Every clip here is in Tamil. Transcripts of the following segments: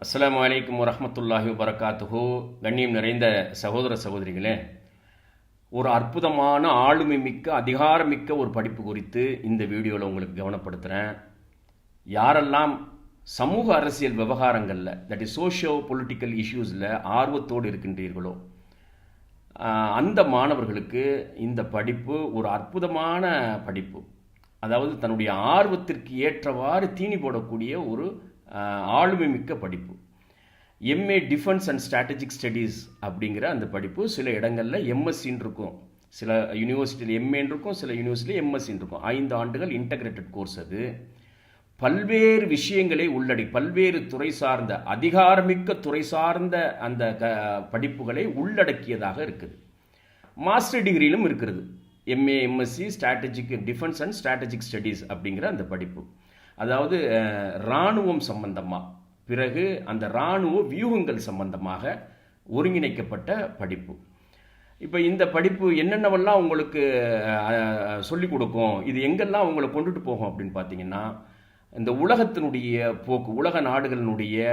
அஸ்ஸலாமு அலைக்கும் வரஹ்மத்துல்லாஹி வபரகாத்துஹு. கண்ணியம் நிறைந்த சகோதர சகோதரிகளே, ஒரு அற்புதமான ஆளுமை மிக்க அதிகாரமிக்க ஒரு படிப்பு குறித்து இந்த வீடியோவில் உங்களுக்கு கவனப்படுத்துகிறேன். யாரெல்லாம் சமூக அரசியல் விவகாரங்களில், தட் இஸ் சோஷியோ பொலிட்டிக்கல் இஷ்யூஸில் ஆர்வத்தோடு இருக்கின்றீர்களோ அந்த மாணவர்களுக்கு இந்த படிப்பு ஒரு அற்புதமான படிப்பு. அதாவது தன்னுடைய ஆர்வத்திற்கு ஏற்றவாறு தீனி போடக்கூடிய ஒரு ஆளுமை மிக்க படிப்பு. MA defence and strategic studies அப்படிங்கிற அந்த படிப்பு சில இடங்களில் எம்எஸ்சின்னு இருக்கும், சில யூனிவர்சிட்டியில் எம்ஏன்னு இருக்கும், சில யூனிவர்சிட்டியில் எம்எஸ்சின்னு இருக்கும். 5 ஆண்டுகள் இன்டகிரேட்டட் கோர்ஸ். அது பல்வேறு விஷயங்களை பல்வேறு துறை சார்ந்த அதிகாரமிக்க துறை சார்ந்த அந்த படிப்புகளை உள்ளடக்கியதாக இருக்குது. மாஸ்டர் டிகிரியிலும் இருக்கிறது. MA MSc strategic defence and strategic studies அப்படிங்கிற அந்த படிப்பு. அதாவது இராணுவம் சம்பந்தமாக, பிறகு அந்த இராணுவ வியூகங்கள் சம்பந்தமாக ஒருங்கிணைக்கப்பட்ட படிப்பு. இப்போ இந்த படிப்பு என்னென்னவெல்லாம் உங்களுக்கு சொல்லிக் கொடுக்கும், இது எங்கெல்லாம் உங்களை கொண்டுட்டு போகும் அப்படின்னு பார்த்தீங்கன்னா, இந்த உலகத்தினுடைய போக்கு, உலக நாடுகளினுடைய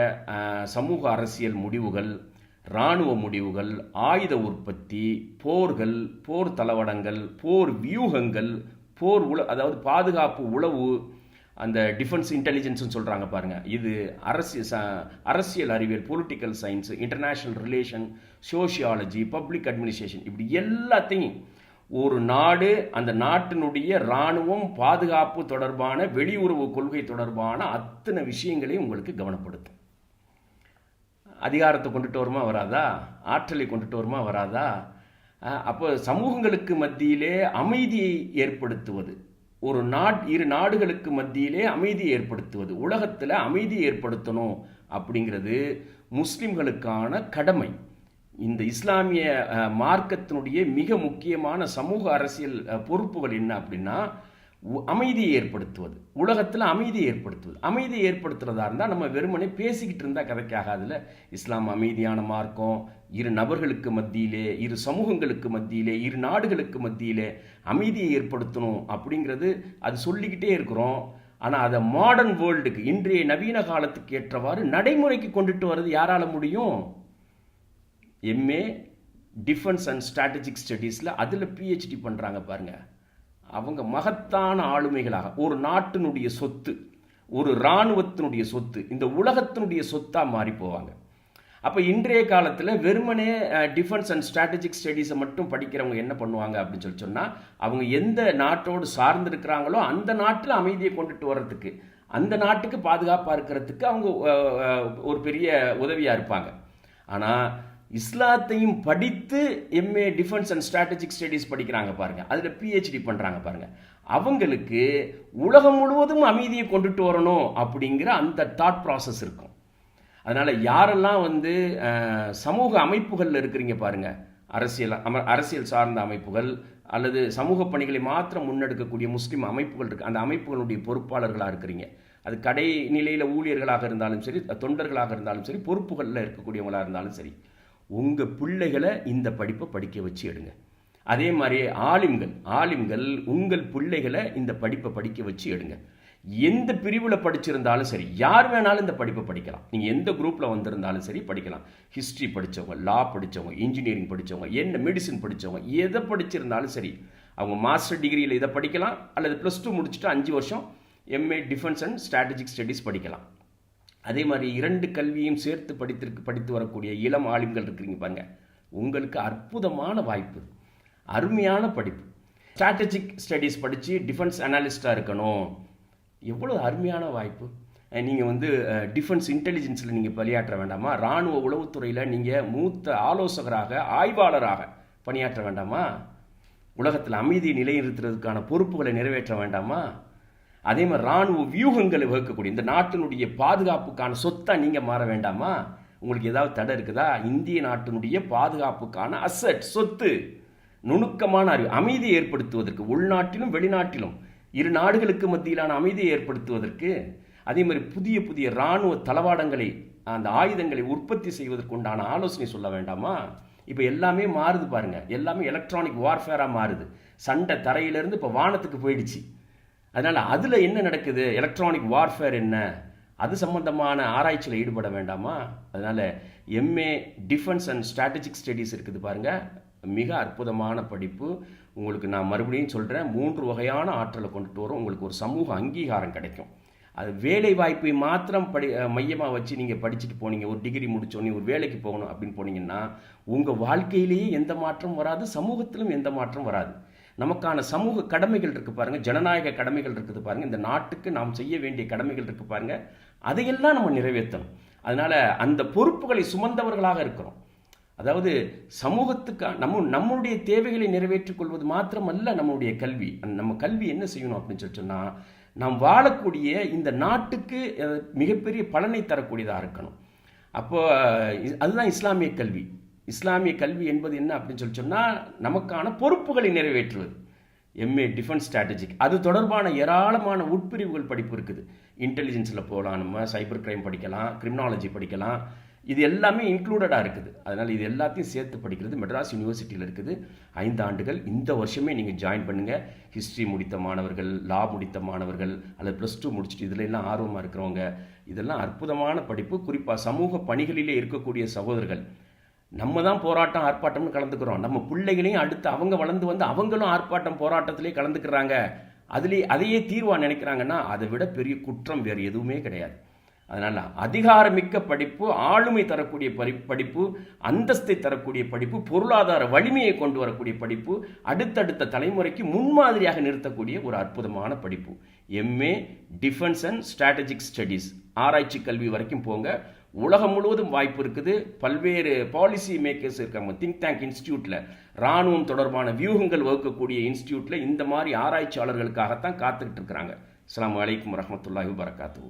சமூக அரசியல் முடிவுகள், இராணுவ முடிவுகள், ஆயுத உற்பத்தி, போர்கள், போர் தளவாடங்கள், போர் வியூகங்கள், அதாவது பாதுகாப்பு உளவு, அந்த டிஃபென்ஸ் இன்டெலிஜென்ஸ்னு சொல்கிறாங்க பாருங்கள், இது அரசியல் அறிவியல், political science, international relation, sociology, public administration, இப்படி எல்லாத்தையும் ஒரு நாடு, அந்த நாட்டினுடைய இராணுவம், பாதுகாப்பு தொடர்பான, வெளியுறவு கொள்கை தொடர்பான அத்தனை விஷயங்களையும் உங்களுக்கு கவனப்படுத்தும். அதிகாரத்தை கொண்டுட்டு வருமா வராதா, ஆற்றலை கொண்டுட்டு வருமா வராதா, அப்போ சமூகங்களுக்கு மத்தியிலே அமைதியை ஏற்படுத்துவது, இரு நாடுகளுக்கு மத்தியிலே அமைதியை ஏற்படுத்துவது, உலகத்தில் அமைதியை ஏற்படுத்தணும் அப்படிங்கிறது முஸ்லிம்களுக்கான கடமை. இந்த இஸ்லாமிய மார்க்கத்தினுடைய மிக முக்கியமான சமூக அரசியல் பொறுப்புகள் என்ன அப்படின்னா, அமைதியை ஏற்படுத்துவது, உலகத்தில் அமைதியை ஏற்படுத்துவது. அமைதியை ஏற்படுத்துறதா இருந்தால் நம்ம வெறுமனே பேசிக்கிட்டு இருந்தால் கதைக்காகாதுல. இஸ்லாம் அமைதியான மார்க்கம். இரு நபர்களுக்கு மத்தியிலே, இரு சமூகங்களுக்கு மத்தியிலே, இரு நாடுகளுக்கு மத்தியிலே அமைதியை ஏற்படுத்தணும் அப்படிங்கிறது அது சொல்லிக்கிட்டே இருக்கிறோம். ஆனால் அதை மாடர்ன் வேர்ல்டுக்கு, இன்றைய நவீன காலத்துக்கு ஏற்றவாறு நடைமுறைக்கு கொண்டுட்டு வர்றது யாரால முடியும்? எம்ஏ டிஃபென்ஸ் அண்ட் ஸ்ட்ராட்டஜிக் ஸ்டடீஸில் அதில் பிஹெச்டி பண்ணுறாங்க பாருங்கள். அவங்க மகத்தான ஆளுமைகளாக, ஒரு நாட்டினுடைய சொத்து, ஒரு இராணுவத்தினுடைய சொத்து, இந்த உலகத்தினுடைய சொத்தாக மாறி போவாங்க. அப்போ இன்றைய காலத்தில் வெறுமனே டிஃபென்ஸ் அண்ட் ஸ்ட்ராட்டஜிக் ஸ்டடீஸை மட்டும் படிக்கிறவங்க என்ன பண்ணுவாங்க அப்படின்னு சொன்னால், அவங்க எந்த நாட்டோடு சார்ந்து இருக்கிறாங்களோ அந்த நாட்டில் அமைதியை கொண்டுட்டு வர்றதுக்கு, அந்த நாட்டுக்கு பாதுகாப்பாக இருக்கிறதுக்கு அவங்க ஒரு பெரிய உதவியாக இருப்பாங்க. ஆனால் இஸ்லாத்தையும் படித்து MA defence and strategic studies படிக்கிறாங்க பாருங்க, அதில் பிஹெச்டி பண்ணுறாங்க பாருங்க, அவங்களுக்கு உலகம் முழுவதும் அமைதியை கொண்டுட்டு வரணும் அப்படிங்கிற அந்த தாட் ப்ராசஸ் இருக்கும். அதனால் யாரெல்லாம் சமூக அமைப்புகளில் இருக்கிறீங்க பாருங்க, அரசியல் சார்ந்த அமைப்புகள் அல்லது சமூக பணிகளை மாத்திரம் முன்னெடுக்கக்கூடிய முஸ்லீம் அமைப்புகள் இருக்கு, அந்த அமைப்புகளுடைய பொறுப்பாளர்களாக இருக்கிறீங்க. அது கடை நிலையில் ஊழியர்களாக இருந்தாலும் சரி, தொண்டர்களாக இருந்தாலும் சரி, பொறுப்புகளில் இருக்கக்கூடியவங்களாக இருந்தாலும் சரி, உங்கள் பிள்ளைகளை இந்த படிப்பை படிக்க வச்சு எடுங்க. அதே மாதிரி ஆலிம்கள் உங்கள் பிள்ளைகளை இந்த படிப்பை படிக்க வச்சு எடுங்க. எந்த பிரிவில் படிச்சிருந்தாலும் சரி, யார் வேணாலும் இந்த படிப்பை படிக்கலாம். நீங்கள் எந்த குரூப்பில் வந்திருந்தாலும் சரி படிக்கலாம். ஹிஸ்ட்ரி படித்தவங்க, லா படித்தவங்க, இன்ஜினியரிங் படித்தவங்க, என்ன மெடிசன் படித்தவங்க, எதை படிச்சிருந்தாலும் சரி, அவங்க மாஸ்டர் டிகிரியில் இதை படிக்கலாம், அல்லது +2 முடிச்சுட்டு 5 வருஷம் MA defence and strategic studies படிக்கலாம். அதே மாதிரி 2 கல்வியும் சேர்த்து படித்து வரக்கூடிய இளம் ஆலிம்கள் இருக்கிறீங்க பாருங்க, உங்களுக்கு அற்புதமான வாய்ப்பு, அருமையான படிப்பு. ஸ்ட்ராட்டஜிக் ஸ்டடீஸ் படித்து டிஃபென்ஸ் அனாலிஸ்டாக இருக்கணும், எவ்வளோ அருமையான வாய்ப்பு. நீங்கள் டிஃபென்ஸ் இன்டெலிஜென்ஸில் நீங்கள் பணியாற்ற வேண்டாமா? இராணுவ உளவுத்துறையில் நீங்கள் மூத்த ஆலோசகராக, ஆய்வாளராக பணியாற்ற வேண்டாமா? உலகத்தில் அமைதியை நிலைநிறுத்துறதுக்கான பொறுப்புகளை நிறைவேற்ற வேண்டாமா? அதே மாதிரி இராணுவ வியூகங்களை வகுக்கக்கூடிய, இந்த நாட்டினுடைய பாதுகாப்புக்கான சொத்தாக நீங்கள் மாற வேண்டாமா? உங்களுக்கு ஏதாவது தடை இருக்குதா? இந்திய நாட்டினுடைய பாதுகாப்புக்கான அசட், சொத்து, நுணுக்கமான அறிவு, அமைதியை ஏற்படுத்துவதற்கு, உள்நாட்டிலும் வெளிநாட்டிலும் இரு நாடுகளுக்கு மத்தியிலான அமைதியை ஏற்படுத்துவதற்கு, அதே மாதிரி புதிய புதிய இராணுவ தளவாடங்களை, அந்த ஆயுதங்களை உற்பத்தி செய்வதற்கு உண்டான ஆலோசனை சொல்ல வேண்டாமா? இப்போ எல்லாமே மாறுது பாருங்க, எல்லாமே எலக்ட்ரானிக் வார்ஃபேராக மாறுது. சண்டை தரையிலிருந்து இப்போ வானத்துக்கு போயிடுச்சு. அதனால் அதில் என்ன நடக்குது, எலக்ட்ரானிக் வார்ஃபேர் என்ன, அது சம்பந்தமான ஆராய்ச்சியில் ஈடுபட வேண்டாமா? அதனால் MA defence and strategic studies இருக்குது பாருங்கள், மிக அற்புதமான படிப்பு. உங்களுக்கு நான் மறுபடியும் சொல்கிறேன், 3 வகையான ஆற்றலை கொண்டுட்டு வரும். உங்களுக்கு ஒரு சமூக அங்கீகாரம் கிடைக்கும். அது வேலை வாய்ப்பை மாத்திரம் மையமாக வச்சு நீங்கள் படிச்சுட்டு போனீங்க, ஒரு டிகிரி முடித்தோன்னே ஒரு வேலைக்கு போகணும் அப்படின்னு போனீங்கன்னா உங்கள் வாழ்க்கையிலேயே எந்த மாற்றம் வராது, சமூகத்திலும் எந்த மாற்றம் வராது. நமக்கான சமூக கடமைகள் இருக்குது பாருங்கள், ஜனநாயக கடமைகள் இருக்குது பாருங்கள், இந்த நாட்டுக்கு நாம் செய்ய வேண்டிய கடமைகள் இருக்குது பாருங்கள், அதையெல்லாம் நம்ம நிறைவேற்றணும். அதனால் அந்த பொறுப்புகளை சுமந்தவர்களாக இருக்கிறோம். அதாவது சமூகத்துக்கு நம்மளுடைய தேவைகளை நிறைவேற்றிக் கொள்வது மாத்திரமல்ல நம்மளுடைய கல்வி. நம்ம கல்வி என்ன செய்யணும் அப்படின்னு சொன்னால், நாம் வாழக்கூடிய இந்த நாட்டுக்கு மிகப்பெரிய பலனை தரக்கூடியதாக இருக்கணும். அப்போ அதுதான் இஸ்லாமிய கல்வி. இஸ்லாமிய கல்வி என்பது என்ன அப்படின்னு சொன்னால், நமக்கான பொறுப்புகளை நிறைவேற்றுவது. எம்ஏ டிஃபென்ஸ் ஸ்ட்ராட்டஜிக், அது தொடர்பான ஏராளமான உட்பிரிவுகள் படிப்பு இருக்குது. இன்டெலிஜென்ஸில் போகலாம், நம்ம சைபர் கிரைம் படிக்கலாம், கிரிமினாலஜி படிக்கலாம், இது எல்லாமே இன்க்ளூடடாக இருக்குது. அதனால் இது எல்லாத்தையும் சேர்த்து படிக்கிறது மெட்ராஸ் யூனிவர்சிட்டியில் இருக்குது. 5 ஆண்டுகள். இந்த வருஷமே நீங்கள் ஜாயின் பண்ணுங்கள். ஹிஸ்ட்ரி முடித்த மாணவர்கள், லா முடித்த மாணவர்கள், அல்லது +2 முடிச்சுட்டு இதில் எல்லாம் ஆர்வமாக இருக்கிறவங்க, இதெல்லாம் அற்புதமான படிப்பு. குறிப்பாக சமூக பணிகளிலே இருக்கக்கூடிய சகோதரர்கள், நம்ம தான் போராட்டம் ஆர்ப்பாட்டம்னு கலந்துக்கிறோம், நம்ம பிள்ளைகளையும் அடுத்து அவங்க வளர்ந்து வந்து அவங்களும் ஆர்ப்பாட்டம் போராட்டத்திலே கலந்துக்கிறாங்க, அதையே தீர்வாக நினைக்கிறாங்கன்னா அதை விட பெரிய குற்றம் வேறு எதுவுமே கிடையாது. அதனால் அதிகாரமிக்க படிப்பு, ஆளுமை தரக்கூடிய படிப்பு, அந்தஸ்தை தரக்கூடிய படிப்பு, பொருளாதார வலிமையை கொண்டு வரக்கூடிய படிப்பு, அடுத்தடுத்த தலைமுறைக்கு முன்மாதிரியாக நிறுத்தக்கூடிய ஒரு அற்புதமான படிப்பு. MA defence and strategic studies, ஆராய்ச்சி கல்வி வரைக்கும் போங்க. உலகம் முழுவதும் வாய்ப்பு இருக்குது. பல்வேறு பாலிசி மேக்கர்ஸ் இருக்காங்க. திங்க் டேங்க் இன்ஸ்டியூட்டில், இராணுவம் தொடர்பான வியூகங்கள் வகுக்கக்கூடிய இன்ஸ்டியூட்டில் இந்த மாதிரி ஆராய்ச்சியாளர்களுக்காகத்தான் காத்துக்கிட்டு இருக்கிறாங்க. அஸ்ஸலாமு அலைக்கும் வரஹ்மத்துல்லாஹி வபரகாத்துஹு.